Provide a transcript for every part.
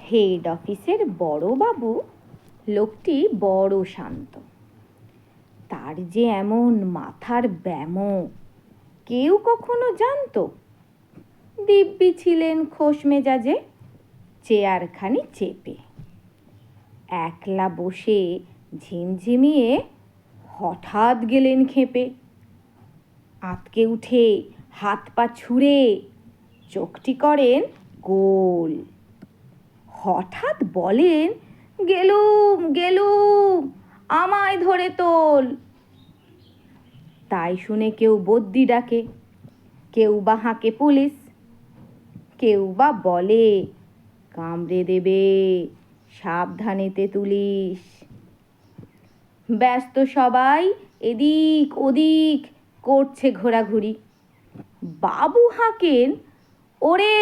Head অফিসের বড়বাবু লোকটি বড় শান্ত। তার যে এমন মাথার ব্যামো কেউ কখনো জানতো? দিব্যি ছিলেন খোশ মেজাজে, চেয়ারখানি চেপে একলা বসে ঝিমঝিমিয়ে হঠাৎ গেলেন খেপে। আঁতকে উঠে হাত পা ছুঁড়ে চোখটি করেন গোল। হঠাৎ বলেন, গেলুম গেলুম, আমায় ধরে তোল। তাই শুনে কেউ বদ্যি ডাকে, কেউ বা হাঁকে পুলিশ, কেউ বা বলে কামড়ে দেবে, সাবধানে তেতুলিশ। ব্যস্ত সবাই এদিক ওদিক করছে ঘোরাঘুরি। বাবু হাঁকেন, ওরে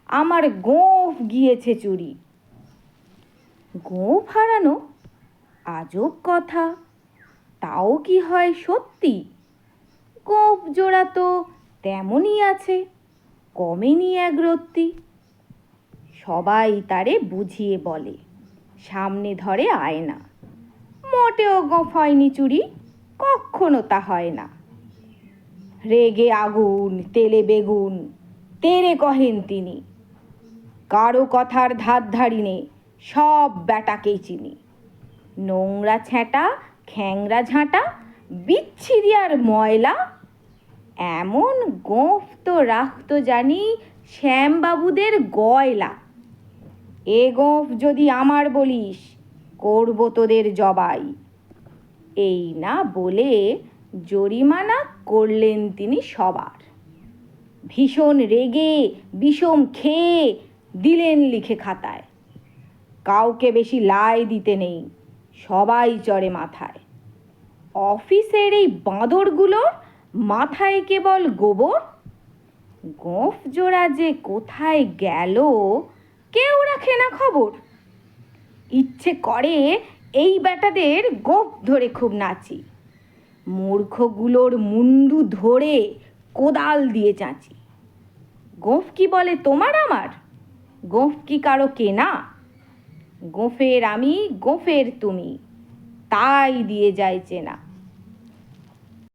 আমার গোঁফ গিয়েছে চুরি। গোঁফ হারানো আজব কথা, তাও কি হয় সত্যি? গোঁফ জোড়া তো তেমনই আছে, কমেনি এক রত্তি। সবাই তারে বুঝিয়ে বলে, সামনে ধরে আয়না, মোটেও গোঁফ হয়নি চুরি, কখনো তা হয় না। রেগে আগুন তেলে বেগুন তেরে কহেন তিনি, কারো কথার ধার ধারি নে, সব ব্যাটাকেই চিনি। নোংরা ছ্যাঁটা খ্যাংরা ঝাঁটা বিচ্ছিরি আর ময়লা, এমন গোঁফ তো রাখতো জানি শ্যামবাবুদের গয়লা। এ গোঁফ যদি আমার বলিস, করবো তোদের জবাই। এই না বলে জরিমানা করলেন তিনি সবার। ভীষণ রেগে বিষম খেয়ে দিলেন লিখে খাতায়, কাউকে বেশি লাই দিতে নেই, সবাই চড়ে মাথায়। অফিসের এই বাঁদরগুলোর মাথায় কেবল গোবর। গোঁফ জোড়া যে কোথায় গেল কেউ রাখে না খবর। ইচ্ছে করে এই বেটাদের গোঁফ ধরে খুব নাচি, মূর্খগুলোর মুন্ডু ধরে কোদাল দিয়ে চাঁচি। গোঁফ কি বলে তোমার আমার? গোঁফ কি কারো কেনা? গোঁফের আমি গোঁফের তুমি, তাই দিয়ে যায় চেনা।